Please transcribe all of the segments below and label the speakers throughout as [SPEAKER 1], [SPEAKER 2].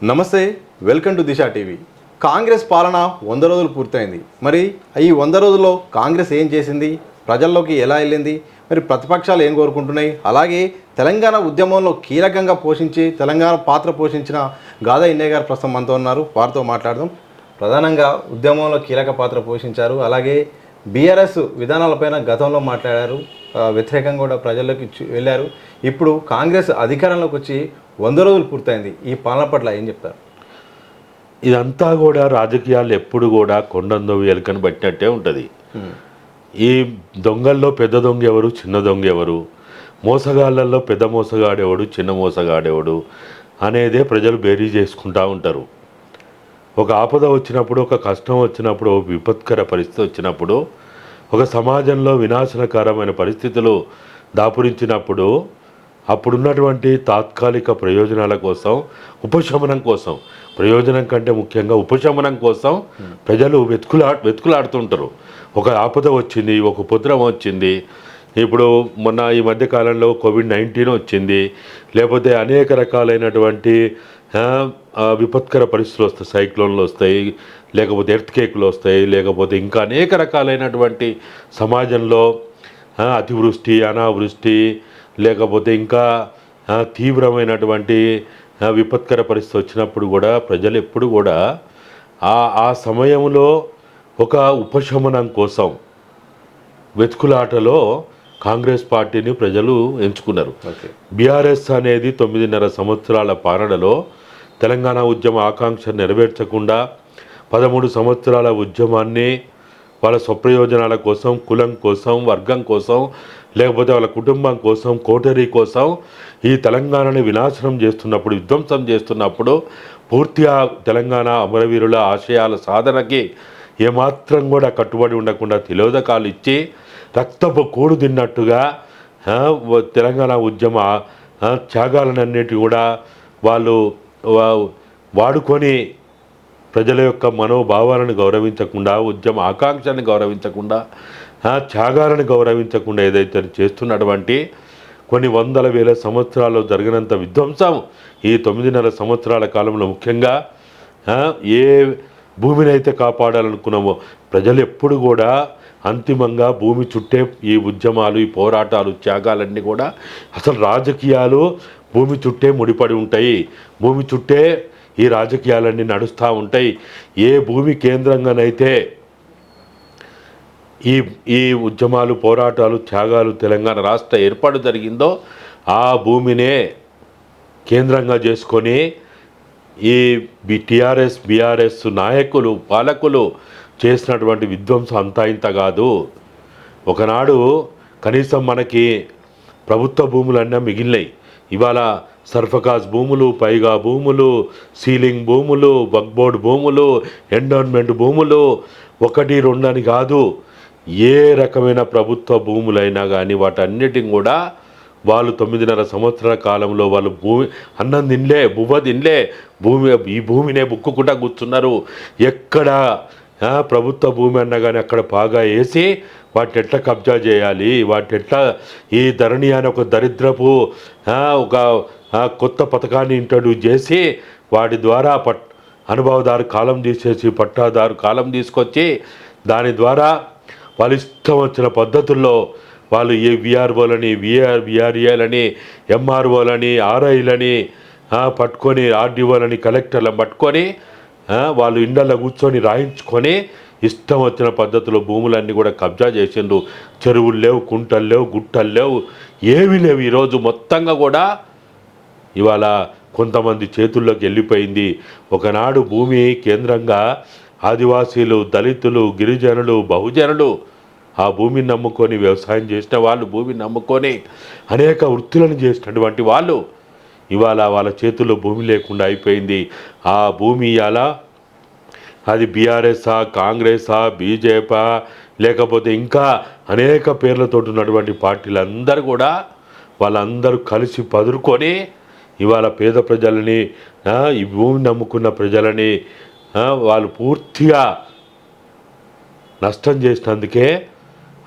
[SPEAKER 1] నమస్తే, welcome to Disha TV. Congress పాలన 100 రోజులు పూర్తయింది. మరి ఈ 100 రోజుల్లో కాంగ్రెస్ ఏం చేసింది, ప్రజల్లోకి ఎలా వెళ్ళింది, మరి ప్రతిపక్షాలు ఏం కోరుకుంటున్నాయి, అలాగే తెలంగాణ ఉద్యమంలో కీలకంగా తెలంగాణ పాత్ర పోషించిన గాదా ఇన్నయ్య గారు ప్రస్తుతం మనతో ఉన్నారు. వారితో మాట్లాడదాం. ప్రధానంగా ఉద్యమంలో కీలక పాత్ర పోషించారు. అలాగే బీఆర్ఎస్ విధానాలపైన గతంలో మాట్లాడారు, వ్యతిరేకంగా కూడా ప్రజల్లోకి వెళ్ళారు. ఇప్పుడు కాంగ్రెస్ అధికారంలోకి వచ్చి 100 రోజులు పూర్తయింది. ఈ పాలన పట్ల ఏం చెప్తారు?
[SPEAKER 2] ఇదంతా కూడా రాజకీయాలు ఎప్పుడు కూడా కొండందోవి ఎలుకని బట్టినట్టే ఉంటుంది. ఈ దొంగల్లో పెద్ద దొంగ ఎవరు, చిన్న దొంగ ఎవరు, మోసగాళ్ళల్లో పెద్ద మోసగాడేవాడు, చిన్న మోసగాడేవాడు అనేదే ప్రజలు బేరీ చేసుకుంటూ ఉంటారు. ఒక ఆపద వచ్చినప్పుడు, ఒక కష్టం వచ్చినప్పుడు, ఒక విపత్కర పరిస్థితి వచ్చినప్పుడు, ఒక సమాజంలో వినాశనకరమైన పరిస్థితులు దాపురించినప్పుడు అప్పుడున్నటువంటి తాత్కాలిక ప్రయోజనాల కోసం, ఉపశమనం కోసం, ప్రయోజనం కంటే ముఖ్యంగా ఉపశమనం కోసం ప్రజలు వెతుకులాడుతుంటారు. ఒక ఆపద వచ్చింది, ఒక ఉపద్రవం వచ్చింది, ఇప్పుడు మొన్న ఈ మధ్యకాలంలో కోవిడ్-19 వచ్చింది, లేకపోతే అనేక రకాలైనటువంటి విపత్కర పరిస్థితులు వస్తాయి, సైక్లోన్లు వస్తాయి, లేకపోతే ఎర్త్కేక్లు వస్తాయి, లేకపోతే ఇంకా అనేక రకాలైనటువంటి సమాజంలో అతివృష్టి, అనావృష్టి, లేకపోతే ఇంకా తీవ్రమైనటువంటి విపత్కర పరిస్థితి వచ్చినప్పుడు కూడా ప్రజలు ఎప్పుడు కూడా ఆ సమయంలో ఒక ఉపశమనం కోసం వెతుకులాటలో కాంగ్రెస్ పార్టీని ప్రజలు ఎంచుకున్నారు. బీఆర్ఎస్ అనేది 9.5 సంవత్సరాల పాలనలో తెలంగాణ ఉద్యమ ఆకాంక్ష నెరవేర్చకుండా 13 సంవత్సరాల ఉద్యమాన్ని వాళ్ళ స్వప్రయోజనాల కోసం, కులం కోసం, వర్గం కోసం, లేకపోతే వాళ్ళ కుటుంబం కోసం, కోటరీ కోసం ఈ తెలంగాణని వినాశనం చేస్తున్నప్పుడు, విధ్వంసం చేస్తున్నప్పుడు పూర్తిగా తెలంగాణ అమరవీరుల ఆశయాల సాధనకి ఏమాత్రం కూడా కట్టుబడి ఉండకుండా తిలోదకాలు ఇచ్చి రక్తపు కూడు తిన్నట్టుగా తెలంగాణ ఉద్యమ త్యాగాలన్నిటి కూడా వాళ్ళు వాడుకొని ప్రజల యొక్క మనోభావాలను గౌరవించకుండా, ఉద్యమ ఆకాంక్షలను గౌరవించకుండా, త్యాగాలను గౌరవించకుండా ఏదైతే చేస్తున్నటువంటి కొన్ని వందల వేల సంవత్సరాల్లో జరిగినంత విధ్వంసం ఈ 9.5 సంవత్సరాల కాలంలో ముఖ్యంగా ఏ భూమిని అయితే కాపాడాలనుకున్నామో ప్రజలు ఎప్పుడు కూడా అంతిమంగా భూమి చుట్టే ఈ ఉద్యమాలు, ఈ పోరాటాలు, త్యాగాలన్నీ కూడా అసలు రాజకీయాలు భూమి చుట్టే ముడిపడి ఉంటాయి. భూమి చుట్టే ఈ రాజకీయాలన్నీ నడుస్తూ ఉంటాయి. ఏ భూమి కేంద్రంగానైతే ఈ ఉద్యమాలు, పోరాటాలు, త్యాగాలు, తెలంగాణ రాష్ట్ర ఏర్పాటు జరిగిందో ఆ భూమినే కేంద్రంగా చేసుకొని ఈ టీఆర్ఎస్, బీఆర్ఎస్ నాయకులు, పాలకులు చేసినటువంటి విధ్వంసం అంతా ఇంత కాదు. ఒకనాడు కనీసం మనకి ప్రభుత్వ భూములన్నా మిగిలినాయి. ఇవాళ సర్ఫకాజ్ భూములు, పైగా భూములు, సీలింగ్ భూములు, వక్బోర్డ్ భూములు, ఎండోన్మెంట్ భూములు 1, 2 అని కాదు, ఏ రకమైన ప్రభుత్వ భూములైనా కానీ వాటన్నిటిని కూడా వాళ్ళు 9.5 సంవత్సరాల కాలంలో వాళ్ళు అన్నం తినలే, బువ్వ తినలే, ఈ భూమినే బుక్కుకుంటా కూర్చున్నారు. ఎక్కడ ప్రభుత్వ భూమి అన్నా కానీ అక్కడ బాగా వేసి వాటిని ఎట్లా కబ్జా చేయాలి, వాటిని ఎట్లా ఈ ధరణి అని ఒక దరిద్రపు ఒక కొత్త పథకాన్ని ఇంట్రడ్యూస్ చేసి వాటి ద్వారా అనుభవదారు కాలం తీసేసి పట్టాదారు కాలం తీసుకొచ్చి దాని ద్వారా వాళ్ళు ఇష్టం వచ్చిన పద్ధతుల్లో వాళ్ళు ఏ విఆర్ఓలని, విఆర్ఏలని, ఎంఆర్ఓలని, ఆర్ఐలని పట్టుకొని, ఆర్డీఓలని, కలెక్టర్లను పట్టుకొని వాళ్ళు ఇండల్లో కూర్చొని రాయించుకొని ఇష్టం వచ్చిన పద్ధతిలో భూములన్నీ కూడా కబ్జా చేసిండ్రు. చెరువులు లేవు, కుంటలు లేవు, గుట్టలు లేవు, ఏమీ లేవు. ఈరోజు మొత్తంగా కూడా ఇవాళ కొంతమంది చేతుల్లోకి వెళ్ళిపోయింది. ఒకనాడు భూమి కేంద్రంగా ఆదివాసీలు, దళితులు, గిరిజనులు, బహుజనులు ఆ భూమిని నమ్ముకొని వ్యవసాయం చేసిన వాళ్ళు, భూమిని నమ్ముకొని అనేక వృత్తులను చేసినటువంటి వాళ్ళు ఇవాళ వాళ్ళ చేతుల్లో భూమి లేకుండా అయిపోయింది. ఆ భూమి ఇవాళ అది బీఆర్ఎస్ఆ, కాంగ్రెసా, బీజేపీ, లేకపోతే ఇంకా అనేక పేర్లతో ఉన్నటువంటి పార్టీలందరూ కూడా వాళ్ళందరూ కలిసి పదురుకొని ఇవాళ పేద ప్రజలని, ఈ భూమిని నమ్ముకున్న ప్రజలని వాళ్ళు పూర్తిగా నష్టం చేసినందుకే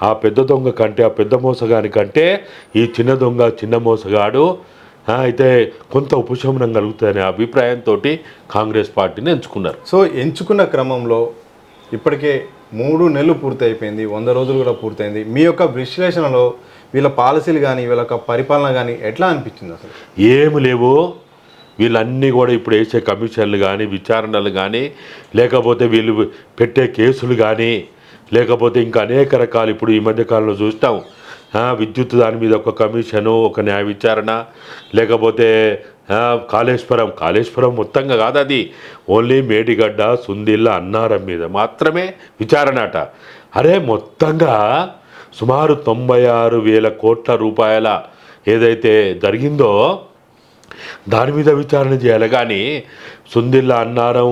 [SPEAKER 2] ఆ పెద్ద దొంగ కంటే, ఆ పెద్ద మోసగాని కంటే ఈ చిన్న దొంగ, చిన్న మోసగాడు అయితే కొంత ఉపశమనం కలుగుతుందనే అభిప్రాయంతో కాంగ్రెస్ పార్టీని ఎంచుకున్నారు.
[SPEAKER 1] సో ఎంచుకున్న క్రమంలో ఇప్పటికే 3 నెలలు పూర్తి అయిపోయింది, 100 రోజులు కూడా పూర్తయింది. మీ యొక్క విశ్లేషణలో వీళ్ళ పాలసీలు కానీ వీళ్ళ యొక్క పరిపాలన కానీ ఎట్లా అనిపించింది? అసలు
[SPEAKER 2] ఏమి లేవు. వీళ్ళన్నీ కూడా ఇప్పుడు వేసే కమిషన్లు కానీ విచారణలు కానీ లేకపోతే వీళ్ళు పెట్టే కేసులు కానీ లేకపోతే ఇంకా అనేక రకాలు ఇప్పుడు ఈ మధ్యకాలంలో చూస్తాం. విద్యుత్ దాని మీద ఒక కమిషను, ఒక న్యాయ విచారణ, లేకపోతే కాళేశ్వరం మొత్తంగా కాదు, అది ఓన్లీ మేడిగడ్డ, సుందిళ్ళ, అన్నారం మీద మాత్రమే విచారణ అట. అరే మొత్తంగా సుమారు 96,000 కోట్ల రూపాయల ఏదైతే జరిగిందో దాని మీద విచారణ చేయాలి. కానీ సుందిళ్ళ, అన్నారం,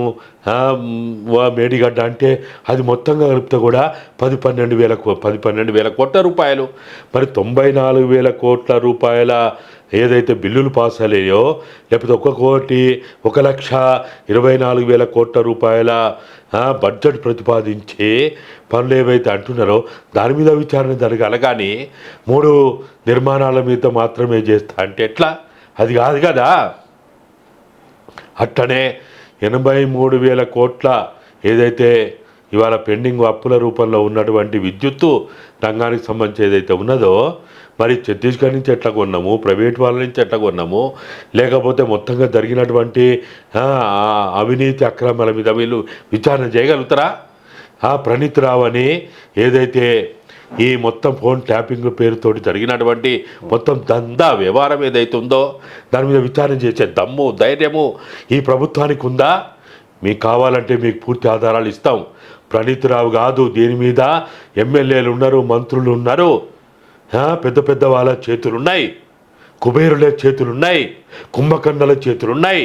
[SPEAKER 2] మేడిగడ్డ అంటే అది మొత్తంగా కలిపితే కూడా 12,000 కోట్ల రూపాయలు. మరి 94,000 కోట్ల రూపాయల ఏదైతే బిల్లులు పాస్ అయ్యాయో, లేకపోతే 1,24,000 కోట్ల రూపాయల బడ్జెట్ ప్రతిపాదించి పనులు ఏవైతే అంటున్నారో దాని మీద విచారణ జరగాలి. కానీ 3 నిర్మాణాల మీద మాత్రమే చేస్తా అంటే ఎట్లా? అది కాదు కదా. అట్టనే 83,000 కోట్ల ఏదైతే ఇవాళ పెండింగ్ అప్పుల రూపంలో ఉన్నటువంటి విద్యుత్తు రంగానికి సంబంధించి ఏదైతే ఉన్నదో, మరి ఛత్తీస్గఢ్ నుంచి ఎట్లా కొన్నాము, ప్రైవేట్ వాళ్ళ నుంచి ఎట్లా కొన్నాము, లేకపోతే మొత్తంగా జరిగినటువంటి అవినీతి అక్రమాల మీద వీళ్ళు విచారణ చేయగలుగుతారా? ప్రణీత్ రావు అని ఏదైతే ఈ మొత్తం ఫోన్ ట్యాపింగ్ పేరుతోటి జరిగినటువంటి మొత్తం దందా వ్యవహారం ఏదైతే ఉందో దాని మీద విచారణ చేసే దమ్ము, ధైర్యము ఈ ప్రభుత్వానికి ఉందా? మీకు కావాలంటే మీకు పూర్తి ఆధారాలు ఇస్తాం. ప్రణీత్ రావు కాదు, దీని మీద ఎమ్మెల్యేలు ఉన్నారు, మంత్రులు ఉన్నారు, పెద్ద పెద్ద వాళ్ళ చేతులున్నాయి, కుబేరుల చేతులున్నాయి, కుంభకర్ణుల చేతులున్నాయి,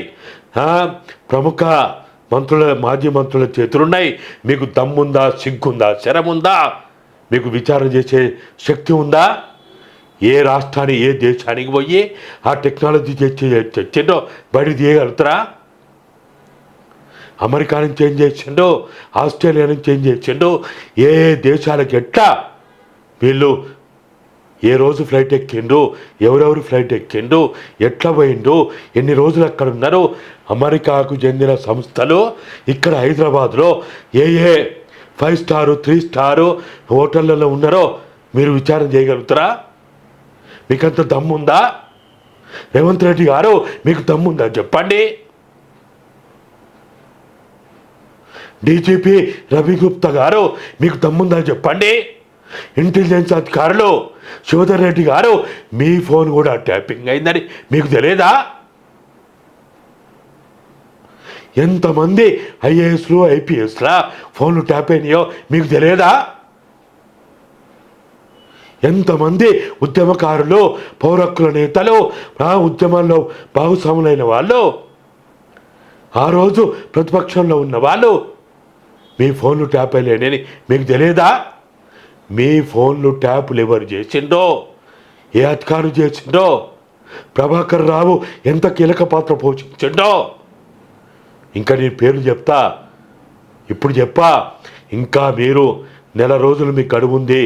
[SPEAKER 2] ప్రముఖ మంత్రుల, మాజీ మంత్రుల చేతులున్నాయి. మీకు దమ్ముందా, సిగ్గుందా, శరముందా? మీకు విచారణ చేసే శక్తి ఉందా? ఏ రాష్ట్రాన్ని, ఏ దేశానికి పోయి ఆ టెక్నాలజీ తెచ్చిండో బయట తీయగలుగుతారా? అమెరికా నుంచి ఏం చేసిండో, ఆస్ట్రేలియా నుంచి ఏం చేసిండో, ఏ దేశాలకు ఎట్లా వీళ్ళు ఏ రోజు ఫ్లైట్ ఎక్కిండు, ఎవరెవరు ఫ్లైట్ ఎక్కిండు, ఎట్లా పోయిండు, ఎన్ని రోజులు అక్కడ ఉన్నారు, అమెరికాకు చెందిన సంస్థలు ఇక్కడ హైదరాబాద్లో ఏ 5 స్టారు 3 స్టారు హోటళ్ళలో ఉన్నారో మీరు విచారణ చేయగలుగుతారా? మీకంత దమ్ముందా? రేవంత్ రెడ్డి గారు మీకు దమ్ముందా చెప్పండి. డీజీపీ రవి గుప్తా గారు మీకు దమ్ముందా చెప్పండి. ఇంటెలిజెన్స్ అధికారులు శివధర్ రెడ్డి గారు మీ ఫోన్ కూడా ట్యాపింగ్ అయిందని మీకు తెలియదా? ఎంతమంది ఐఏఎస్లు, ఐపీఎస్ల ఫోన్లు ట్యాప్ అయినాయో మీకు తెలియదా? ఎంతమంది ఉద్యమకారులు, పౌరక్కుల నేతలు, ఉద్యమంలో భాగస్వాములైన వాళ్ళు, ఆ రోజు ప్రతిపక్షంలో ఉన్న వాళ్ళు మీ ఫోన్లు ట్యాప్ అయ్యలేనని మీకు తెలియదా? మీ ఫోన్లు ట్యాపులు ఎవరు చేసిండో, ఏ అధికారులు చేసిండో, ప్రభాకర్ రావు ఎంత కీలక పాత్ర పోషించిండో ఇంకా నేను పేర్లు చెప్తా, ఇప్పుడు చెప్పా. ఇంకా మీరు నెల రోజులు మీకు గడువు ఉంది.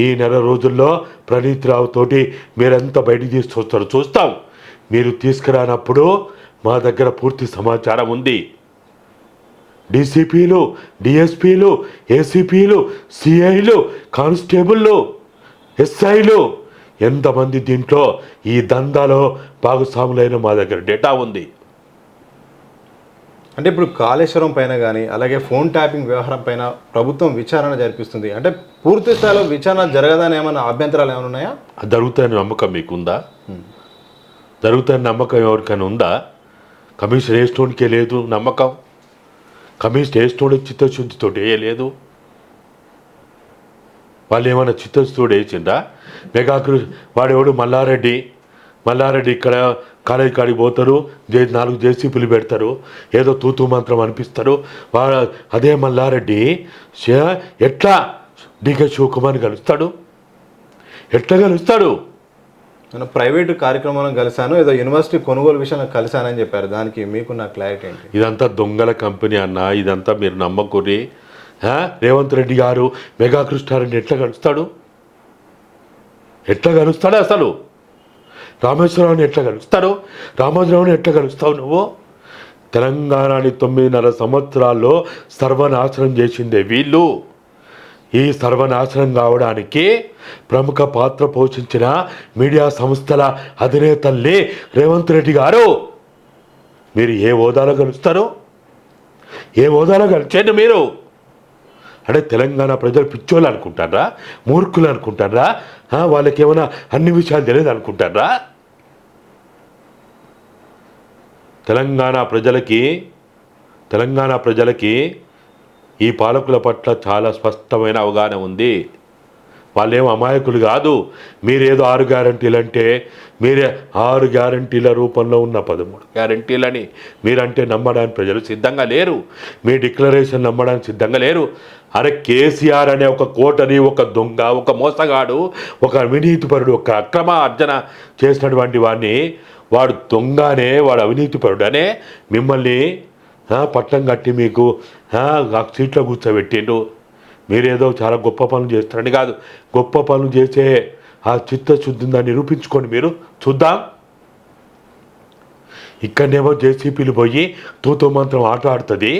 [SPEAKER 2] ఈ నెల రోజుల్లో ప్రణీత్ రావు తోటి మీరెంత బయటికి తీసుకొస్తారో చూస్తాం. మీరు తీసుకురానప్పుడు మా దగ్గర పూర్తి సమాచారం ఉంది. డీసీపీలు, డిఎస్పీలు, ఏసీపీలు, సిఐలు, కానిస్టేబుళ్ళు, ఎస్ఐలు ఎంతమంది దీంట్లో ఈ దందాలో భాగస్వాములైన మా దగ్గర డేటా ఉంది.
[SPEAKER 1] అంటే ఇప్పుడు కాళేశ్వరం పైన కానీ అలాగే ఫోన్ ట్యాపింగ్ వ్యవహారం పైన ప్రభుత్వం విచారణ జరిపిస్తుంది. అంటే పూర్తి స్థాయిలో విచారణ జరగదని ఏమైనా అభ్యంతరాలు ఏమైనా ఉన్నాయా?
[SPEAKER 2] జరుగుతాయని నమ్మకం మీకుందా? జరుగుతాయని నమ్మకం ఎవరికైనా ఉందా? కమిషన్ వేసుకోవడానికే లేదు నమ్మకం. కమిషన్ వేసుకోవడానికి చిత్తశుద్ధితో వేయలేదు. వాళ్ళు ఏమైనా చిత్తశుద్ధితో వేసిందా? వాడేవాడు మల్లారెడ్డి ఇక్కడ కాలేజీ కాడికి పోతారు, 4 జేసీపీలు పెడతారు, ఏదో తూతూ మంత్రం అనిపిస్తారు. అదే మల్లారెడ్డి ఎట్లా డీకే శివకుమార్ని కలుస్తాడు? ఎట్లా కలుస్తాడు?
[SPEAKER 1] నేను ప్రైవేటు కార్యక్రమాలను కలిశాను, ఏదో యూనివర్సిటీ కొనుగోలు విషయంలో కలిశానని చెప్పారు. దానికి మీకున్న క్లారిటీ ఏంటి?
[SPEAKER 2] ఇదంతా దొంగల కంపెనీ అన్న, ఇదంతా మీరు నమ్మకూరి. రేవంత్ రెడ్డి గారు మెగా కృష్ణారెడ్డి ఎట్లా కలుస్తాడు? అసలు రామేశ్వరరావుని ఎట్లా కలుస్తారు? రామోజీరావుని ఎట్లా కలుస్తావు నువ్వు? తెలంగాణని 9.5 సంవత్సరాల్లో సర్వనాశనం చేసిందే వీళ్ళు. ఈ సర్వనాశనం కావడానికి ప్రముఖ పాత్ర పోషించిన మీడియా సంస్థల అధినేతల్ని రేవంత్ రెడ్డి గారు మీరు ఏ హోదాలో కలుస్తారు? ఏ హోదాలో కలిసేయండి మీరు? అంటే తెలంగాణ ప్రజలు పిచ్చోళ్ళు అనుకుంటారా? మూర్ఖులు అనుకుంటారా? వాళ్ళకి ఏమైనా అన్ని విషయాలు తెలియదు అనుకుంటారా? తెలంగాణ ప్రజలకి ఈ పాలకుల పట్ల చాలా స్పష్టమైన అవగాహన ఉంది. వాళ్ళేం అమాయకులు కాదు. మీరేదో 6 గ్యారంటీలు అంటే మీరే 6 గ్యారంటీల రూపంలో ఉన్న 13 గ్యారంటీలని మీరంటే నమ్మడానికి ప్రజలు సిద్ధంగా లేరు. మీ డిక్లరేషన్ నమ్మడానికి సిద్ధంగా లేరు. అరే కేసీఆర్ అనే ఒక కోటరి, ఒక దొంగ, ఒక మోసగాడు, ఒక అవినీతిపరుడు, ఒక అక్రమ అర్జన చేసినటువంటి వాడు దొంగనే, వాడు అవినీతిపరుడనే మిమ్మల్ని పట్టం కట్టి మీకు సీట్లో కూర్చోబెట్టిండు. మీరేదో చాలా గొప్ప పనులు చేస్తారని కాదు, గొప్ప పనులు చేసే ఆ చిత్తశుద్ధిని దాన్ని నిరూపించుకోండి మీరు, చూద్దాం. ఇక్కడనేమో జేసీపీలు పోయి తూతూ మంత్రం ఆట ఆడుతుంది.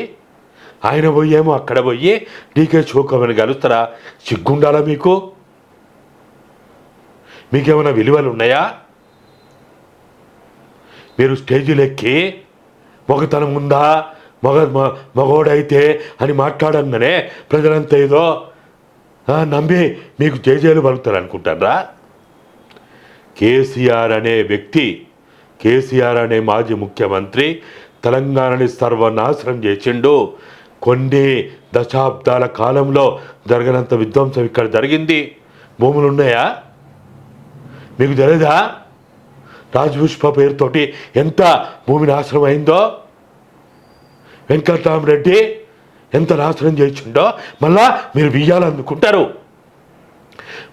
[SPEAKER 2] ఆయన పోయేమో అక్కడ పోయి డీకే శివకుమార్ని కలుస్తారా? సిగ్గుండాలా మీకు? మీకేమైనా విలువలు ఉన్నాయా? మీరు స్టేజీలు ఎక్కి మొగతనం ఉందా, మగోడైతే అని మాట్లాడంగానే ప్రజలంతా ఏదో నమ్మి మీకు జేజేలు పలుకుతారు అనుకుంటారా? కేసీఆర్ అనే వ్యక్తి, కేసీఆర్ అనే మాజీ ముఖ్యమంత్రి తెలంగాణని సర్వనాశనం చేసిండు. కొన్ని దశాబ్దాల కాలంలో జరగనంత విధ్వంసం ఇక్కడ జరిగింది. భూములు ఉన్నాయా? మీకు తెలియదా? రాజపుష్ప పేరుతోటి ఎంత భూమి నాశనం అయిందో? వెంకట్రామరెడ్డి ఎంత నాశనం చేసిండో మళ్ళా మీరు బియ్యాలు అందుకుంటారు.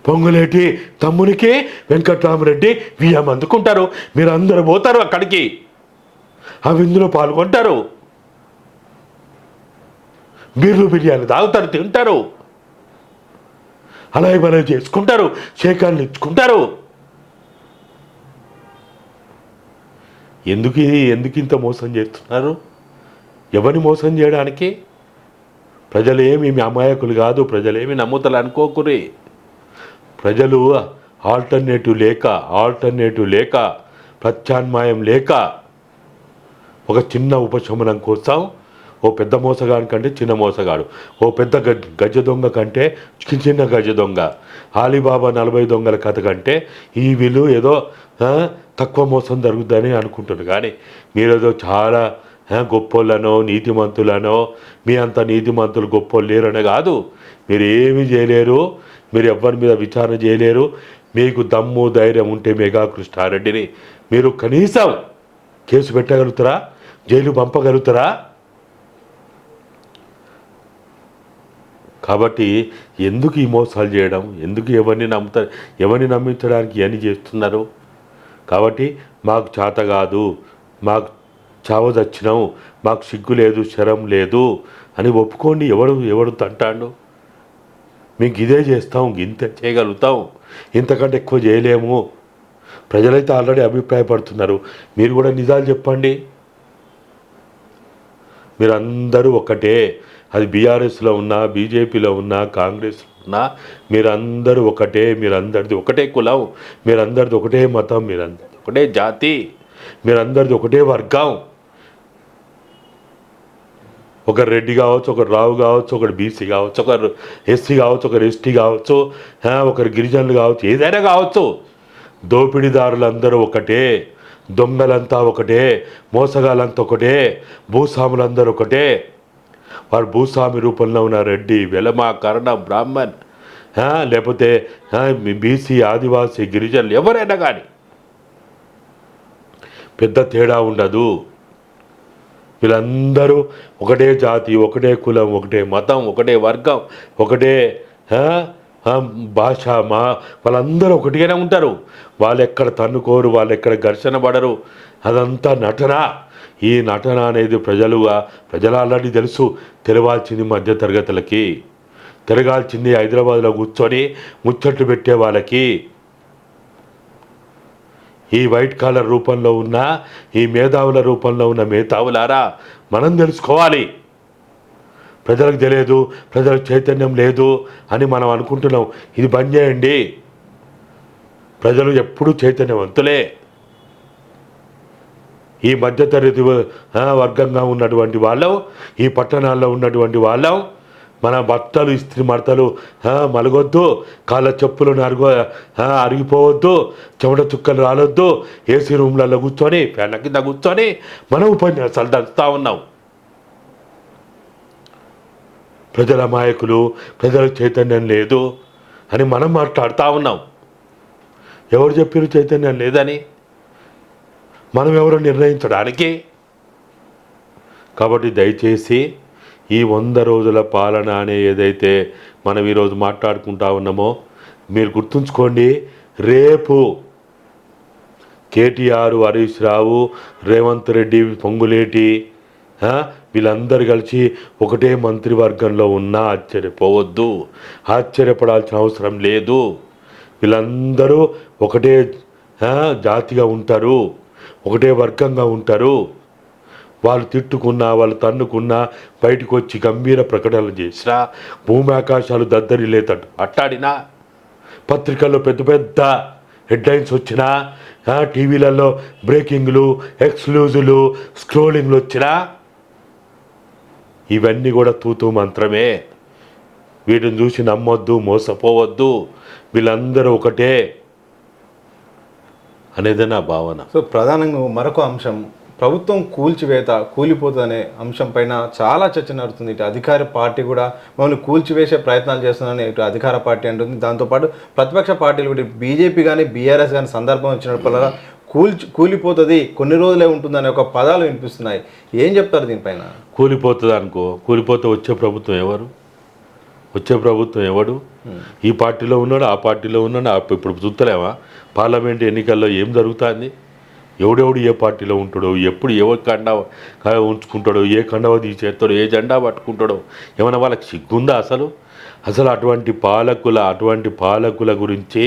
[SPEAKER 2] పొంగులేటి తమ్మునికి వెంకట్రామరెడ్డి బియ్యం అందుకుంటారు. మీరు అందరూ పోతారు అక్కడికి, ఆ విందులో పాల్గొంటారు, బీర్లు బిర్యానీ తాగుతారు, తింటారు, అలాగే మనం చేసుకుంటారు, షేకాలు ఇచ్చుకుంటారు. ఎందుకు ఇంత మోసం చేస్తున్నారు? ఎవరిని మోసం చేయడానికి? ప్రజలేమి అమాయకులు కాదు, ప్రజలేమి నమ్ముతలు అనుకోకురి. ప్రజలు ఆల్టర్నేటివ్ లేక ప్రత్యామ్నాయం లేక ఒక చిన్న ఉపశమనం కోసం ఓ పెద్ద మోసగాడి కంటే చిన్న మోసగాడు, ఓ పెద్ద గజ దొంగ కంటే చిన్న గజ దొంగ, ఆలీబాబా 40 దొంగల కథ కంటే ఈ వీళ్ళు ఏదో తక్కువ మోసం జరుగుతుందని అనుకుంటున్నారు. కానీ మీరేదో చాలా గొప్పోళ్ళనో నీతిమంతులనో, మీ అంత నీతిమంతులు గొప్పోళ్ళు లేరనే కాదు, మీరు ఏమీ చేయలేరు, మీరు ఎవరి మీద విచారణ చేయలేరు. మీకు దమ్ము ధైర్యం ఉంటే మెగా కృష్ణారెడ్డిని మీరు కనీసం కేసు పెట్టగలుగుతారా? జైలు పంపగలుగుతారా? కాబట్టి ఎందుకు ఈ మోసాలు చేయడం? ఎందుకు ఎవరిని నమ్ముతారు? ఎవరిని నమ్మించడానికి ఇవన్నీ చేస్తున్నారు? కాబట్టి మాకు చేత కాదు, మాకు చావదచ్చినాం, మాకు సిగ్గు లేదు, శరం లేదు అని ఒప్పుకోండి. ఎవడు తంటాడు? మీకు ఇదే చేస్తాం, ఇంత చేయగలుగుతాం, ఇంతకంటే ఎక్కువ చేయలేము. ప్రజలైతే ఆల్రెడీ అభిప్రాయపడుతున్నారు. మీరు కూడా నిజాలు చెప్పండి. మీరందరూ ఒకటే, అది బీఆర్ఎస్లో ఉన్నా, బీజేపీలో ఉన్నా, కాంగ్రెస్లో ఉన్నా, మీరందరూ ఒకటే. మీరందరిది ఒకటే కులం, మీరందరిది ఒకటే మతం, మీరందరిది ఒకటే జాతి, మీరందరిది ఒకటే వర్గం. ఒకరు రెడ్డి కావచ్చు, ఒకరు రావు కావచ్చు, ఒకరు బీసీ కావచ్చు, ఒకరు ఎస్సీ కావచ్చు, ఒకరు ఎస్టీ కావచ్చు, ఒకరు గిరిజనులు కావచ్చు, ఏదైనా కావచ్చు. దోపిడీదారులందరూ ఒకటే, దొంగలంతా ఒకటే, మోసగాళ్ళంతా ఒకటే, భూస్వాములందరూ ఒకటే. వారు భూస్వామి రూపంలో ఉన్న రెడ్డి, వెలమ, కర్ణ, బ్రాహ్మణ్, లేకపోతే బీసీ, ఆదివాసీ, గిరిజనులు ఎవరైనా కానీ పెద్ద తేడా ఉండదు. వీళ్ళందరూ ఒకటే జాతి, ఒకటే కులం, ఒకటే మతం, ఒకటే వర్గం, ఒకటే భాష. వాళ్ళందరూ ఒకటిగానే ఉంటారు. వాళ్ళు ఎక్కడ తన్నుకోరు, వాళ్ళు ఎక్కడ ఘర్షణ పడరు. అదంతా నటన. ఈ నటన అనేది ప్రజలు ఆల్రెడీ తెలుసు. తెలవాల్సింది మధ్యతరగతులకి, తిరగాల్సింది హైదరాబాద్లో కూర్చొని ముచ్చట్లు పెట్టే వాళ్ళకి. ఈ వైట్ కాలర్ రూపంలో ఉన్న ఈ మేధావుల రూపంలో ఉన్న మేధావులారా మనం తెలుసుకోవాలి. ప్రజలకు తెలియదు, ప్రజలకు చైతన్యం లేదు అని మనం అనుకుంటున్నాం. ఇది బంద్ చేయండి. ప్రజలు ఎప్పుడూ చైతన్యవంతులే. ఈ మధ్యతరగతి వర్గంగా ఉన్నటువంటి వాళ్ళం, ఈ పట్టణాల్లో ఉన్నటువంటి వాళ్ళం మన బట్టలు ఇస్త్రీ మడతలు మలగొద్దు, కాళ్ళ చెప్పులు అరిగిపోవద్దు, చెమట చుక్కలు రాలొద్దు, ఏసీ రూమ్లలో కూర్చొని ఫ్యాన్ల కింద కూర్చొని మనం ఉపన్యాసాలు దంచుతూ ఉన్నాం. ప్రజల అమాయకులు, ప్రజలకు చైతన్యం లేదు అని మనం మాట్లాడుతూ ఉన్నాం. ఎవరు చెప్పారు చైతన్యం లేదని? మనం ఎవరో నిర్ణయించడానికి. కాబట్టి దయచేసి ఈ 100 రోజుల పాలన అనే ఏదైతే మనం ఈరోజు మాట్లాడుకుంటా ఉన్నామో మీరు గుర్తుంచుకోండి. రేపు కేటీఆర్, హరీష్ రావు, రేవంత్ రెడ్డి, పొంగులేటి వీళ్ళందరూ కలిసి ఒకటే మంత్రివర్గంలో ఉన్నా ఆశ్చర్యపోవద్దు, ఆశ్చర్యపడాల్సిన అవసరం లేదు. వీళ్ళందరూ ఒకటే జాతిగా ఉంటారు, ఒకటే వర్గంగా ఉంటారు. వాళ్ళు తిట్టుకున్నా, వాళ్ళు తన్నుకున్నా, బయటకు వచ్చి గంభీర ప్రకటనలు చేసినా, భూమి ఆకాశాలు దద్దరిల్లేటట్టు అట్టాడినా, పత్రికల్లో పెద్ద పెద్ద హెడ్లైన్స్ వచ్చినా, టీవీలలో బ్రేకింగ్లు, ఎక్స్క్లూజులు, స్క్రోలింగ్లు వచ్చినా, ఇవన్నీ కూడా తూతూ మంత్రమే. వీటిని చూసి నమ్మొద్దు, మోసపోవద్దు. వీళ్ళందరూ ఒకటే అనేది నా భావన.
[SPEAKER 1] సో ప్రధానంగా మరొక అంశం, ప్రభుత్వం కూలిపోతుందనే అంశం పైన చాలా చర్చ నడుస్తుంది. ఇటు అధికార పార్టీ కూడా మమ్మల్ని కూల్చివేసే ప్రయత్నాలు చేస్తుందని ఇటు అధికార పార్టీ అంటుంది. దాంతోపాటు ప్రతిపక్ష పార్టీలు కూడా బీజేపీ కానీ బీఆర్ఎస్ కానీ సందర్భం వచ్చినప్పుడల్లా కూలిపోతుంది, కొన్ని రోజులే ఉంటుందనే ఒక పదాలు వినిపిస్తున్నాయి. ఏం చెప్తారు దీనిపైన?
[SPEAKER 2] కూలిపోతుంది అనుకో, కూలిపోతే వచ్చే ప్రభుత్వం ఎవరు? వచ్చే ప్రభుత్వం ఎవడు? ఈ పార్టీలో ఉన్నాడు, ఆ పార్టీలో ఉన్నాడు. ఇప్పుడు చూస్తలేమా పార్లమెంట్ ఎన్నికల్లో ఏం జరుగుతుంది? ఎవడెవడు ఏ పార్టీలో ఉంటాడో, ఎప్పుడు ఎవరి కండా ఉంచుకుంటాడో, ఏ కండవ తీసేస్తాడో, ఏ జెండా పట్టుకుంటాడో ఏమైనా వాళ్ళకి సిగ్గుందా అసలు? అటువంటి పాలకుల గురించి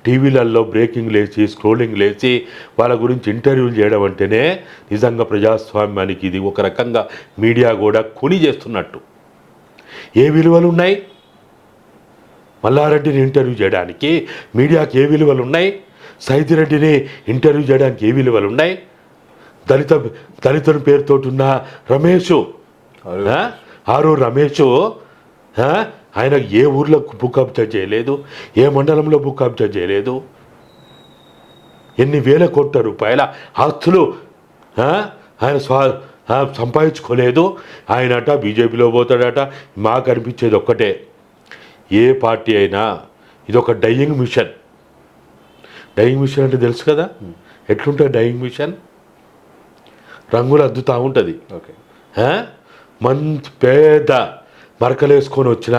[SPEAKER 2] టీవీలలో బ్రేకింగ్ లేచి, స్క్రోలింగ్ లేచి వాళ్ళ గురించి ఇంటర్వ్యూలు చేయడం అంటేనే నిజంగా ప్రజాస్వామ్యానికి ఇది ఒక రకంగా మీడియా కూడా కొని చేస్తున్నట్టు. ఏ విలువలు ఉన్నాయి? మల్లారెడ్డిని ఇంటర్వ్యూ చేయడానికి మీడియాకి ఏ విలువలు ఉన్నాయి? సైదిరెడ్డిని ఇంటర్వ్యూ చేయడానికి ఏ విలువలు ఉన్నాయి? దళితుని పేరుతోటున్న రమేష్, ఆరూరు రమేష్, ఆయన ఏ ఊర్లో భూ కబ్జా చేయలేదు, ఏ మండలంలో భూ కబ్జా చేయలేదు. ఎన్ని వేల కోట్ల రూపాయల ఆస్తులు ఆయన సంపాదించుకోలేదు. ఆయనట బీజేపీలో పోతాడట. మాకు అనిపించేది ఒక్కటే, ఏ పార్టీ అయినా ఇదొక డయింగ్ మిషన్. డయింగ్ మిషన్ అంటే తెలుసు కదా, ఎట్లుంటుంది డయింగ్ మిషన్? రంగులు అద్దుతూ ఉంటుంది.
[SPEAKER 1] ఓకే,
[SPEAKER 2] మంచి పేద మరకలు వేసుకొని వచ్చిన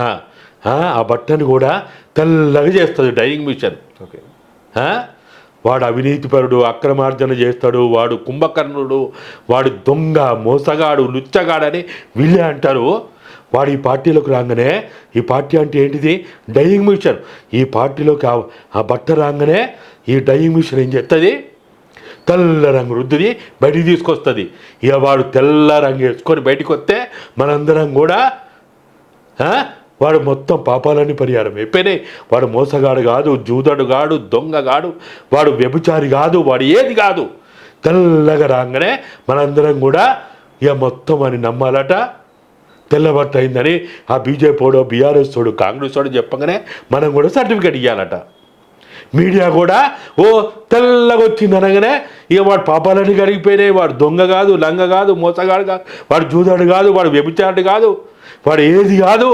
[SPEAKER 2] ఆ బట్టని కూడా తెల్లగా చేస్తుంది డయింగ్ మిషన్.
[SPEAKER 1] ఓకే,
[SPEAKER 2] వాడు అవినీతిపరుడు, అక్రమార్జన చేస్తాడు, వాడు కుంభకర్ణుడు, వాడు దొంగ, మోసగాడు, లుచ్చగాడని వీళ్ళే అంటారు. వాడు ఈ పార్టీలోకి రాగానే, ఈ పార్టీ అంటే ఏంటిది? Dying mission. ఈ పార్టీలోకి ఆ బట్ట రాగానే ఈ డయింగ్ మిషన్ ఏం చేస్తుంది? తెల్ల రంగు రుద్దుది బయటికి తీసుకొస్తుంది. ఇక వాడు తెల్ల రంగు వేసుకొని బయటికి వస్తే మనందరం కూడా వాడు మొత్తం పాపాలన్నీ పరిహారం అయిపోయినాయి. వాడు మోసగాడు కాదు, జూదడు కాడు, దొంగ కాడు, వాడు వ్యభిచారి కాదు, వాడు ఏది కాదు. తెల్లగా రాగానే మనందరం కూడా ఇక మొత్తం అని నమ్మాలట. తెల్లబట్ట అయిందని ఆ బీజేపీడో, బీఆర్ఎస్ తోడు, కాంగ్రెస్ తోడు చెప్పగానే మనం కూడా సర్టిఫికేట్ ఇవ్వాలట. మీడియా కూడా తెల్లగా వచ్చింది అనగానే ఇక వాడు పాపాలన్నీ కడిగిపోయినాయి. వాడు దొంగ కాదు, లంగ కాదు, మోసగాడు కాదు, వాడు జూదాడు కాదు, వాడు వ్యభిచారుడు కాదు, వాడు ఏది కాదు,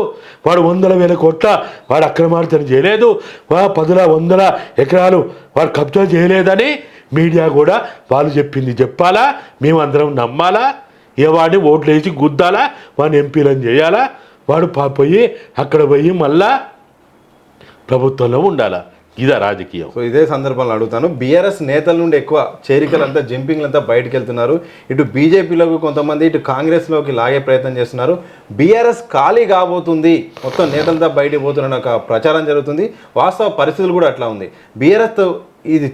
[SPEAKER 2] వాడు 100,000 కోట్ల వాడు అక్రమార్జన చేయలేదు, 100 ఎకరాలు వాడు కబ్జా చేయలేదని మీడియా కూడా వాళ్ళు చెప్పింది చెప్పాలా, మేమందరం నమ్మాలా? ఇక వాడిని ఓట్లు వేసి గుద్దాలా, వాడిని ఎంపీలను చేయాలా, వాడు పోయి అక్కడ పోయి మళ్ళా ప్రభుత్వంలో ఉండాలా? ఇదా రాజకీయం?
[SPEAKER 1] సో ఇదే సందర్భంలో అడుగుతాను, బీఆర్ఎస్ నేతల నుండి ఎక్కువ చేరికలంతా, జంపింగ్లంతా బయటకు వెళ్తున్నారు. ఇటు బీజేపీలోకి కొంతమంది, ఇటు కాంగ్రెస్లోకి లాగే ప్రయత్నం చేస్తున్నారు. బీఆర్ఎస్ ఖాళీ కాబోతుంది, మొత్తం నేతలంతా బయటికి పోతున్న ఒక ప్రచారం జరుగుతుంది. వాస్తవ పరిస్థితులు కూడా అట్లా ఉంది. బీఆర్ఎస్ ఇది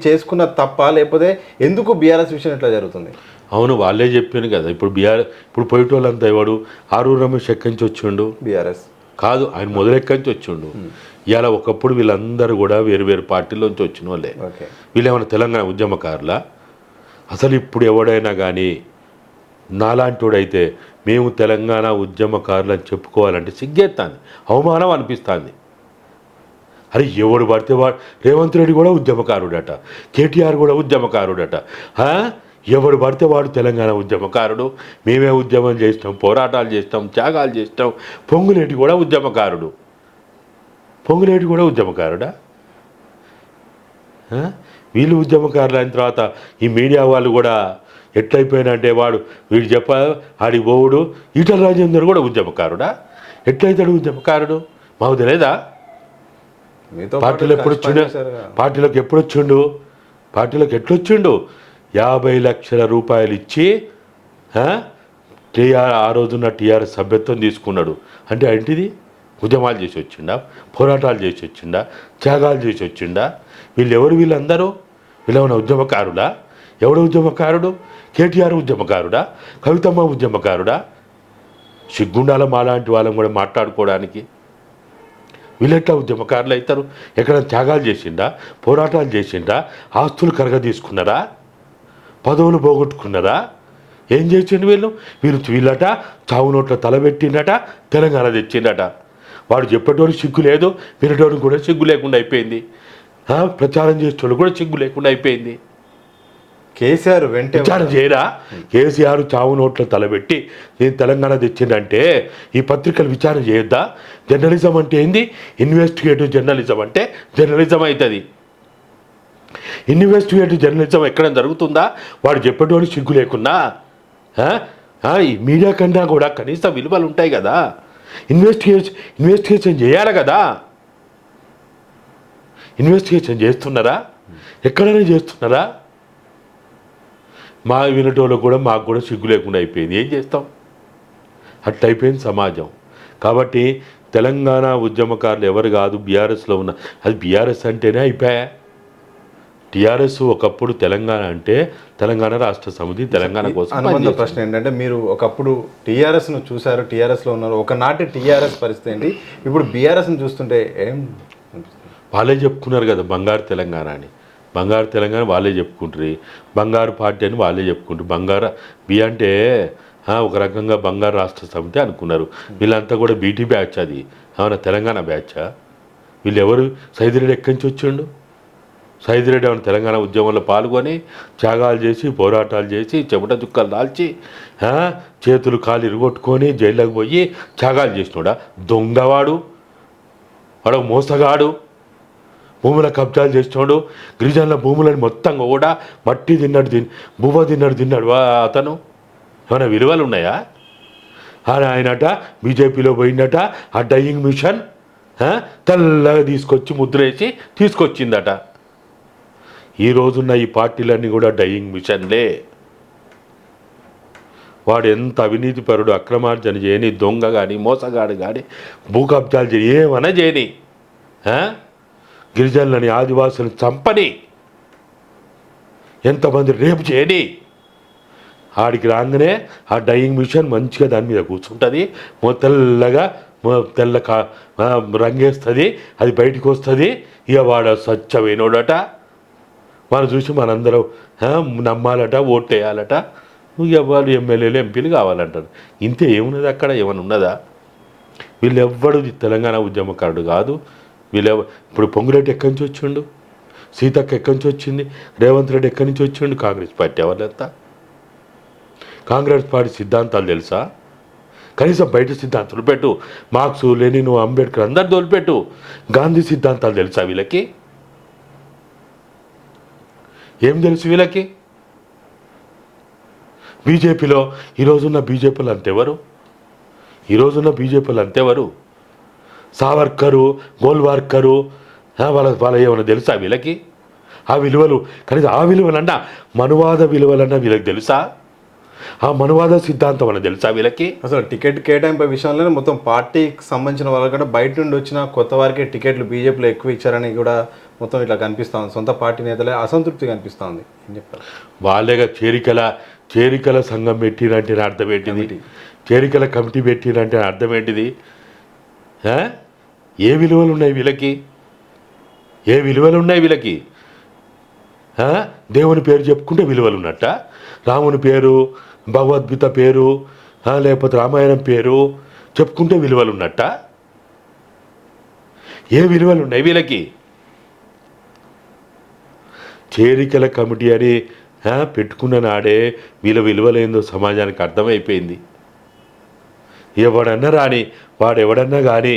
[SPEAKER 1] చేసుకున్న తప్ప, లేకపోతే ఎందుకు బీఆర్ఎస్ విషయం ఇట్లా జరుగుతుంది?
[SPEAKER 2] అవును, వాళ్ళే చెప్పాను కదా. ఇప్పుడు పోయేటోళ్ళంతా ఎవడు? ఆరూరు రమేష్ ఎక్కడి నుంచి వచ్చిండు?
[SPEAKER 1] బీఆర్ఎస్
[SPEAKER 2] కాదు, ఆయన మొదలెక్కడి నుంచి వచ్చిండు. ఇలా ఒకప్పుడు వీళ్ళందరూ కూడా వేరు వేరు పార్టీలోంచి వచ్చిన వాళ్ళే. వీళ్ళేమైనా తెలంగాణ ఉద్యమకారులా? అసలు ఇప్పుడు ఎవడైనా కానీ నాలాంటివాడైతే మేము తెలంగాణ ఉద్యమకారులు అని చెప్పుకోవాలంటే సిగ్గెత్తాంది, అవమానం అనిపిస్తుంది. అరే ఎవడు పడితే వాడు, రేవంత్ రెడ్డి కూడా ఉద్యమకారుడట, కేటీఆర్ కూడా ఉద్యమకారుడట. ఎవడు పడితే వాడు తెలంగాణ ఉద్యమకారుడు, మేమే ఉద్యమం చేస్తాం, పోరాటాలు చేస్తాం, త్యాగాలు చేస్తాం. పొంగులేటి కూడా ఉద్యమకారుడు. పొంగులేటి కూడా ఉద్యమకారుడా? వీళ్ళు ఉద్యమకారులు అయిన తర్వాత ఈ మీడియా వాళ్ళు కూడా ఎట్లయిపోయినంటే వీడు ఆడికి పోవుడు. ఈటల రాజేందర్ కూడా ఉద్యమకారుడా? ఎట్లయితాడు ఉద్యమకారుడు? మాకు తెలియదా? పార్టీలోకి ఎట్లొచ్చిండు? 50 లక్షల రూపాయలు ఇచ్చి ఆ రోజున్న టీఆర్ఎస్ సభ్యత్వం తీసుకున్నాడు. అంటే ఏంటిది? ఉద్యమాలు చేసి వచ్చిండా, పోరాటాలు చేసి వచ్చిండా, త్యాగాలు చేసి వచ్చిండా? వీళ్ళందరూ వీళ్ళేమన్నా ఉద్యమకారుడా? ఎవడు ఉద్యమకారుడు? కేటీఆర్ ఉద్యమకారుడా? కవితమ్మ ఉద్యమకారుడా? సిగ్గుండాల మాలాంటి వాళ్ళని కూడా మాట్లాడుకోవడానికి. వీళ్ళెట్లా ఉద్యమకారులు అవుతారు? ఎక్కడ త్యాగాలు చేసిండా, పోరాటాలు చేసిండా, ఆస్తులు కరగ తీసుకున్నారా, పదవులు పోగొట్టుకున్నారా? ఏం చేసిండు వీళ్ళట చావు నోట్ల తలబెట్టిండట, తెలంగాణ తెచ్చిండట. వాడు చెప్పేటోడు సిగ్గు లేదు, వినేటోడు కూడా సిగ్గు లేకుండా అయిపోయింది. ప్రచారం చేసేటోడు కూడా సిగ్గు లేకుండా అయిపోయింది.
[SPEAKER 1] కేసీఆర్
[SPEAKER 2] విచారణ చేయరా? కేసీఆర్ చావు నోట్ల తలబెట్టి నేను తెలంగాణ తెచ్చిందంటే ఈ పత్రికలు విచారణ చేయొద్దా? జర్నలిజం అంటే ఏంది? ఇన్వెస్టిగేటివ్ జర్నలిజం అంటే జర్నలిజం అవుతుంది. ఇన్వెస్టిగేటివ్ జర్నలిజం ఎక్కడ జరుగుతుందా? వాడు చెప్పేటోడు సిగ్గు లేకున్నా ఈ మీడియా కన్నా కూడా కనీస విలువలు ఉంటాయి కదా. ఇన్వెస్టిగేషన్ చేయాలి కదా. ఇన్వెస్టిగేషన్ చేస్తున్నారా? ఎక్కడైనా చేస్తున్నారా? మా వినటోళ్ళు కూడా మాకు కూడా సిగ్గు లేకుండా అయిపోయింది. ఏం చేస్తాం? అట్లయిపోయింది సమాజం. కాబట్టి తెలంగాణ ఉద్యమకారులు ఎవరు కాదు, బీఆర్ఎస్లో ఉన్న, అది బీఆర్ఎస్ అంటేనే అయిపోయా. టీఆర్ఎస్ ఒకప్పుడు తెలంగాణ అంటే తెలంగాణ రాష్ట్ర సమితి, తెలంగాణ కోసం.
[SPEAKER 1] అనుబంధ ప్రశ్న ఏంటంటే, మీరు ఒకప్పుడు టీఆర్ఎస్ను చూశారు, టీఆర్ఎస్లో ఉన్నారు. ఒకనాటి టీఆర్ఎస్ పరిస్థితి ఏంటి? ఇప్పుడు బీఆర్ఎస్ని చూస్తుంటే ఏం?
[SPEAKER 2] వాళ్ళే చెప్పుకున్నారు కదా బంగారు తెలంగాణ అని. బంగారు తెలంగాణ వాళ్ళే చెప్పుకుంటారు, బంగారు పార్టీ అని వాళ్ళే చెప్పుకుంటారు. బంగారు అంటే ఒక రకంగా బంగారు రాష్ట్ర సమితి అనుకున్నారు. వీళ్ళంతా కూడా బీటీ బ్యాచ్. అది ఏమన్నా తెలంగాణ బ్యాచా? వీళ్ళు ఎవరు? సైదిరెడ్డి ఎక్కడి నుంచి వచ్చిండు? సైదిరెడ్డి ఏమైనా తెలంగాణ ఉద్యమంలో పాల్గొని త్యాగాలు చేసి, పోరాటాలు చేసి, చెమట చుక్కలు దాల్చి, చేతులు కాలు ఇరుగొట్టుకొని జైల్లోకి పోయి త్యాగాలు చేసినోడా? దొంగవాడు, వాడు మోసగాడు, భూముల కబ్జాలు చేసినాడు. గిరిజనుల భూములను మొత్తం కూడా మట్టి బువ్వ తిన్నాడు అతను. ఏమైనా విలువలు ఉన్నాయా? ఆయనట బీజేపీలో పోయిందట, ఆ డయింగ్ మిషన్ తెల్లగా తీసుకొచ్చి ముద్రేసి తీసుకొచ్చిందట. ఈ రోజున్న ఈ పార్టీలన్నీ కూడా డయింగ్ మిషన్లే. వాడు ఎంత అవినీతిపరుడు, అక్రమార్జన చేయని, దొంగ కానీ, మోసగాడు కానీ, భూ కబ్జాలు చేయని, ఏమన్నా చేయని, గిరిజనులని, ఆదివాసులను చంపని, ఎంతమంది రేపు చేయని, ఆడికి రాగానే ఆ డయింగ్ మిషన్ మంచిగా దాని మీద కూర్చుంటుంది, తెల్లగా తెల్ల రంగేస్తుంది, అది బయటికి వస్తుంది. ఇక వాడు స్వచ్ఛమైనోడట. మనం చూసి మనందరం నమ్మాలట, ఓట్లు వేయాలట. ఇక వాళ్ళు ఎమ్మెల్యేలు, ఎంపీలు కావాలంటారు. ఇంతే. ఏమున్నది అక్కడ? ఏమైనా ఉన్నదా? వీళ్ళెవ్వడు తెలంగాణ ఉద్యమకారుడు కాదు. ఇప్పుడు పొంగురెడ్డి ఎక్కడి నుంచి వచ్చిండు? సీతక్క ఎక్కడి నుంచి వచ్చింది? రేవంత్ రెడ్డి ఎక్కడి నుంచి వచ్చిండు? కాంగ్రెస్ పార్టీ వాళ్ళంతా. కాంగ్రెస్ పార్టీ సిద్ధాంతాలు తెలుసా? కనీసం బయట సిద్ధాంతాలు పెట్టు. మార్క్స్, లెనిన్, అంబేద్కర్ అందరు తోలిపెట్టు. గాంధీ సిద్ధాంతాలు తెలుసా వీళ్ళకి? ఏం తెలుసు వీళ్ళకి? బీజేపీలో ఈరోజున్న బీజేపీలు అంతెవరు? సావర్కరు, గోల్వార్కరు, వాళ్ళ ఏమైనా తెలుసా వీళ్ళకి? ఆ విలువలు కనీసం ఆ విలువలన్నా, మనువాద విలువలన్నా వీళ్ళకి తెలుసా? ఆ మనువాద సిద్ధాంతం అన్న తెలుసా వీళ్ళకి?
[SPEAKER 1] అసలు టికెట్ కేటాయింపు విషయంలోనే మొత్తం పార్టీకి సంబంధించిన వాళ్ళకంటే బయట నుండి వచ్చిన కొత్త వారికి టికెట్లు బీజేపీలో ఎక్కువ ఇచ్చారని కూడా మొత్తం ఇట్లా కనిపిస్తూ ఉంది, సొంత పార్టీ నేతలే అసంతృప్తి కనిపిస్తూ ఉంది, ఏం చెప్తారు?
[SPEAKER 2] వాళ్ళేగా చేరికల సంఘం పెట్టిరంటే అర్థం ఏంటిది? చేరికల కమిటీ పెట్టిరంటే అర్థం ఏంటిది? ఏ విలువలు ఉన్నాయి వీళ్ళకి? ఏ విలువలు ఉన్నాయి వీళ్ళకి? దేవుని పేరు చెప్పుకుంటే విలువలు ఉన్నట్ట, రాముని పేరు, భగవద్గీత పేరు, లేకపోతే రామాయణం పేరు చెప్పుకుంటే విలువలు ఉన్నట్ట? ఏ విలువలు ఉన్నాయి వీళ్ళకి? చేరికల కమిటీ అని పెట్టుకున్న నాడే వీళ్ళ విలువలేందో సమాజానికి అర్థమైపోయింది. ఎవడన్నా రాని, వాడెవడన్నా కానీ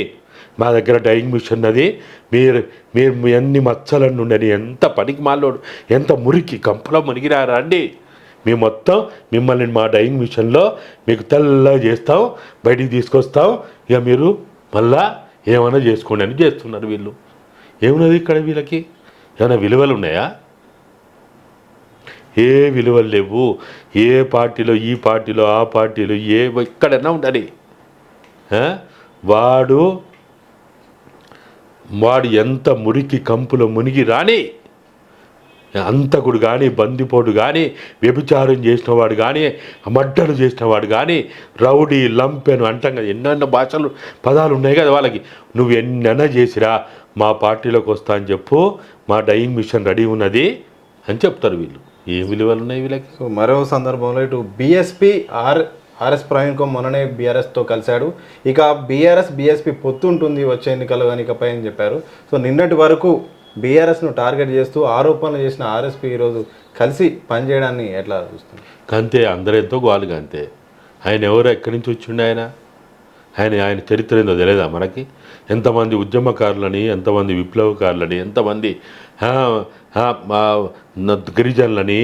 [SPEAKER 2] మా దగ్గర డైయింగ్ మిషన్ ఉన్నది, మీరు ఎన్ని మచ్చలన్నీ ఉండని, ఎంత పనికి మాలోడు, ఎంత మురికి కంపలో మునిగిరారా అండి, మేము మొత్తం మిమ్మల్ని మా డైయింగ్ మిషన్లో మీకు తెల్లగా చేస్తాం, బయటికి తీసుకొస్తాం, ఇక మీరు మళ్ళా ఏమైనా చేసుకోండి అని చేస్తున్నారు వీళ్ళు. ఏమున్నది ఇక్కడ వీళ్ళకి? ఏమైనా విలువలు ఉన్నాయా? ఏ విలువలు లేవు. ఏ పార్టీలో, ఈ పార్టీలో, ఆ పార్టీలో, ఎక్కడైనా ఉండాలి. వాడు ఎంత మురికి కంపులో మునిగి రాని, అంతకుడు కానీ, బందిపోటు కానీ, వ్యభిచారం చేసిన వాడు కానీ, మడ్డలు చేసిన వాడు కానీ, రౌడీ, లంపెను అంటాం కదా, ఎన్నెన్నో భాషలు పదాలు ఉన్నాయి కదా వాళ్ళకి. నువ్వు ఎన్నైనా చేసిరా మా పార్టీలోకి వస్తా అని చెప్పు, మా డైయింగ్ మిషన్ రెడీ ఉన్నది అని చెప్తారు వీళ్ళు. ఏ విలువలు ఉన్నాయి వీళ్ళకి?
[SPEAKER 1] సో మరో సందర్భంలో ఇటు బీఎస్పీ ఆర్ఎస్ ప్రవీణ్ కుమార్ మొన్ననే బీఆర్ఎస్తో కలిశాడు. ఇక బీఎస్పీ పొత్తు ఉంటుంది వచ్చే ఎన్నికలు కానీ ఇకపై అని చెప్పారు. సో నిన్నటి వరకు బీఆర్ఎస్ను టార్గెట్ చేస్తూ ఆరోపణలు చేసిన ఆర్ఎస్పీ ఈరోజు కలిసి పనిచేయడాన్ని ఎట్లా చూస్తుంది?
[SPEAKER 2] అంతే, అందరెంతో గోలుగా అంతే. ఆయన ఎవరు, ఎక్కడి నుంచి వచ్చిండు ఆయన చరిత్ర ఏందో తెలియదా మనకి? ఎంతమంది ఉద్యమకారులని, ఎంతమంది విప్లవకారులని, ఎంతమంది గిరిజనులని,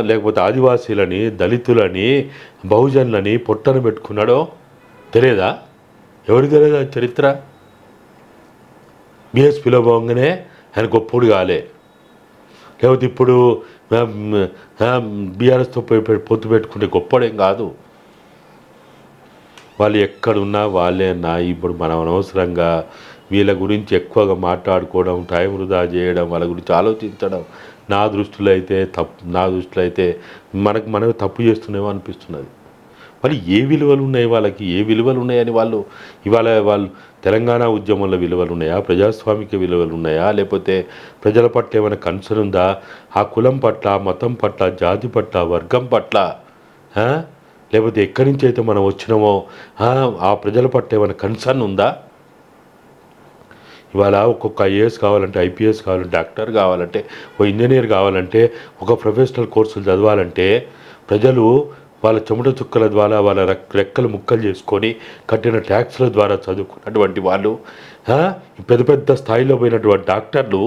[SPEAKER 2] లేకపోతే ఆదివాసీలని, దళితులని, బహుజనులని పొట్టన పెట్టుకున్నాడో తెలియదా? ఎవరికి తెలియదా చరిత్ర? బీఎస్పీలో పోగానే ఆయన గొప్పడు కాలే, లేకపోతే ఇప్పుడు బీఆర్ఎస్తో పొత్తు పెట్టుకుంటే గొప్పడేం కాదు. వాళ్ళు ఎక్కడున్నా వాళ్ళేనా. ఇప్పుడు మనం అనవసరంగా వీళ్ళ గురించి ఎక్కువగా మాట్లాడుకోవడం, టైం వృధా చేయడం, వాళ్ళ గురించి ఆలోచించడం నా దృష్టిలో అయితే మనమే తప్పు చేస్తున్నామో అనిపిస్తున్నది. మరి ఏ విలువలు ఉన్నాయి వాళ్ళకి? ఏ విలువలు ఉన్నాయని వాళ్ళు తెలంగాణ ఉద్యమంలో విలువలు ఉన్నాయా? ప్రజాస్వామిక విలువలు ఉన్నాయా? లేకపోతే ప్రజల పట్ల ఏమైనా కన్సర్న్ ఉందా? ఆ కులం పట్ల, మతం పట్ల, జాతి పట్ల, వర్గం పట్ల, లేకపోతే ఎక్కడి నుంచి అయితే మనం వచ్చినామో ఆ ప్రజల పట్ల ఏమైనా కన్సర్న్ ఉందా? ఇవాళ ఒక్కొక్క ఐఏఎస్ కావాలంటే, ఐపీఎస్ కావాలంటే, డాక్టర్ కావాలంటే, ఓ ఇంజనీర్ కావాలంటే, ఒక ప్రొఫెషనల్ కోర్సులు చదవాలంటే ప్రజలు వాళ్ళ చెమట చుక్కల ద్వారా, వాళ్ళ రెక్కలు ముక్కలు చేసుకొని కట్టిన ట్యాక్స్ల ద్వారా చదువుకున్నటువంటి వాళ్ళు, పెద్ద పెద్ద స్థాయిలో పోయినటువంటి డాక్టర్లు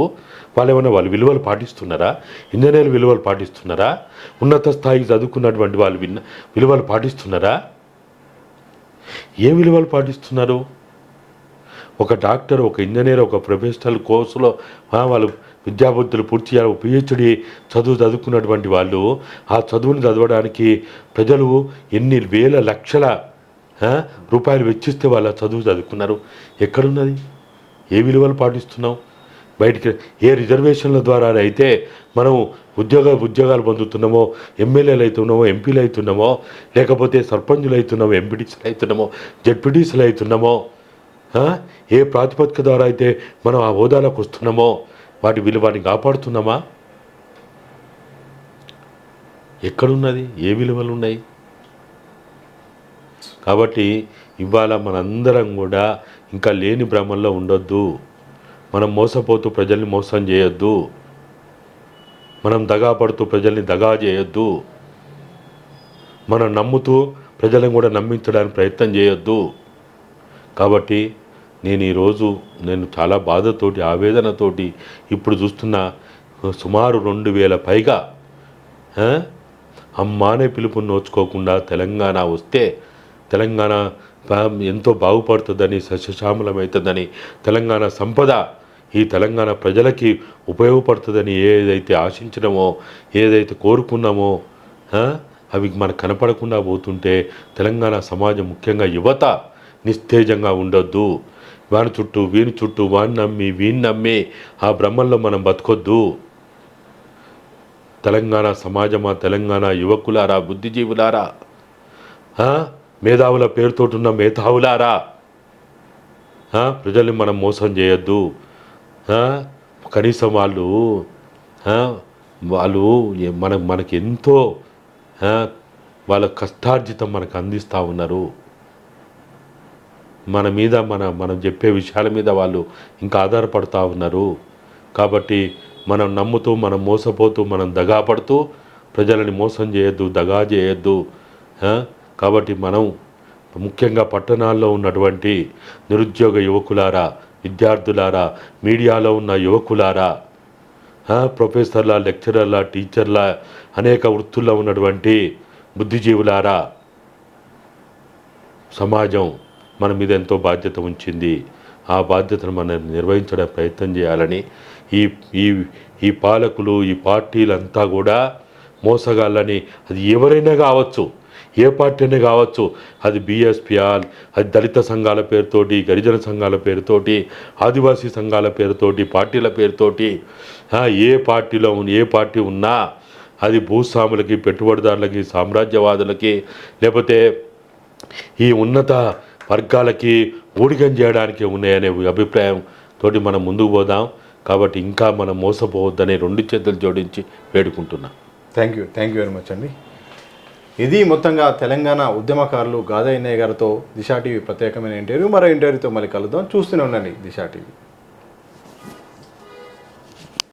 [SPEAKER 2] వాళ్ళు విలువలు పాటిస్తున్నారా? ఇంజనీర్లు విలువలు పాటిస్తున్నారా? ఉన్నత స్థాయికి చదువుకున్నటువంటి వాళ్ళు విలువలు పాటిస్తున్నారా? ఏ విలువలు పాటిస్తున్నారు? ఒక డాక్టర్, ఒక ఇంజనీర్, ఒక ప్రొఫెషనల్ కోర్సులో వాళ్ళు విద్యాబుద్ధులు పూర్తి చేయాలి, పిహెచ్డి చదువుకున్నటువంటి వాళ్ళు ఆ చదువుని చదవడానికి ప్రజలు ఎన్ని వేల లక్షల రూపాయలు వెచ్చిస్తే వాళ్ళు ఆ చదువుకున్నారు. ఎక్కడున్నది? ఏ విలువలు పాటిస్తున్నాం? బయటికి ఏ రిజర్వేషన్ల ద్వారా అయితే మనం ఉద్యోగాలు పొందుతున్నామో, ఎమ్మెల్యేలు అవుతున్నామో, ఎంపీలు అవుతున్నామో, లేకపోతే సర్పంచులు అవుతున్నామో, ఎంపీటీసీలు అవుతున్నామో, జడ్పీటీసీలు అవుతున్నామో, ఏ ప్రాతిపదిక ద్వారా అయితే మనం ఆ హోదాలకు వస్తున్నామో వాటి విలువని కాపాడుతున్నామా? ఎక్కడున్నది? ఏ విలువలు ఉన్నాయి? కాబట్టి ఇవాళ మనందరం కూడా ఇంకా లేని భ్రమంలో ఉండొద్దు. మనం మోసపోతూ ప్రజల్ని మోసం చేయొద్దు. మనం దగా పడుతూ ప్రజల్ని దగా చేయొద్దు. మనం నమ్ముతూ ప్రజలను కూడా నమ్మించడానికి ప్రయత్నం చేయొద్దు. కాబట్టి నేను చాలా బాధతోటి, ఆవేదనతోటి ఇప్పుడు చూస్తున్న సుమారు 2000 పైగా అమ్మానే పిలుపుని నోచుకోకుండా తెలంగాణ వస్తే తెలంగాణ ఎంతో బాగుపడుతుందని, సస్యశ్యామలమవుతుందని, తెలంగాణ సంపద ఈ తెలంగాణ ప్రజలకి ఉపయోగపడుతుందని ఏదైతే ఆశించినామో, ఏదైతే కోరుకున్నామో అవి మనకు కనపడకుండా పోతుంటే తెలంగాణ సమాజం, ముఖ్యంగా యువత నిస్తేజంగా ఉండొద్దు. వాని చుట్టూ వీని చుట్టూ వాడిని నమ్మి వీని నమ్మి ఆ భ్రమంలో మనం బతకొద్దు. తెలంగాణ సమాజమా, తెలంగాణ యువకులారా, బుద్ధిజీవులారా, మేధావుల పేరుతోటున్న మేధావులారా, ప్రజల్ని మనం మోసం చేయొద్దు. కనీసం వాళ్ళు మనకి ఎంతో వాళ్ళ కష్టార్జితం మనకు అందిస్తూ ఉన్నారు. మన మీద మనం చెప్పే విషయాల మీద వాళ్ళు ఇంకా ఆధారపడుతూ ఉన్నారు. కాబట్టి మనం నమ్ముతూ, మనం మోసపోతూ, మనం దగా పడుతూ ప్రజలని మోసం చేయొద్దు, దగా చేయొద్దు. కాబట్టి మనం ముఖ్యంగా పట్టణాల్లో ఉన్నటువంటి నిరుద్యోగ యువకులారా, విద్యార్థులారా, మీడియాలో ఉన్న యువకులారా, ప్రొఫెసర్ల, లెక్చరర్ల, టీచర్ల, అనేక వృత్తుల్లో ఉన్నటువంటి బుద్ధిజీవులారా, సమాజం మన మీద ఎంతో బాధ్యత ఉంచింది. ఆ బాధ్యతను మనం నిర్వహించడం ప్రయత్నం చేయాలని ఈ పాలకులు, ఈ పార్టీలంతా కూడా మోసగాళ్ళని, అది ఎవరైనా కావచ్చు, ఏ పార్టీ అయినా కావచ్చు, అది బీఎస్పీ, అది దళిత సంఘాల పేరుతోటి, గిరిజన సంఘాల పేరుతోటి, ఆదివాసీ సంఘాల పేరుతోటి, పార్టీల పేరుతోటి, ఏ పార్టీ ఉన్నా అది భూస్వాములకి, పెట్టుబడిదారులకి, సామ్రాజ్యవాదులకి, లేకపోతే ఈ ఉన్నత వర్గాలకి ఊడిగం చేయడానికి ఉన్నాయనే అభిప్రాయం తోటి మనం ముందుకు పోదాం. కాబట్టి ఇంకా మనం మోసపోవద్దని 2 చేతులు జోడించి వేడుకుంటున్నాం.
[SPEAKER 1] థ్యాంక్ యూ వెరీ మచ్ అండి. ఇది మొత్తంగా తెలంగాణ ఉద్యమకారులు గాదయ్య అన్నయ్య గారితో దిశా టీవీ ప్రత్యేకమైన ఇంటర్వ్యూ. మరో ఇంటర్వ్యూతో మళ్ళీ కలుద్దాం. చూస్తూనే ఉండండి దిశా టీవీ.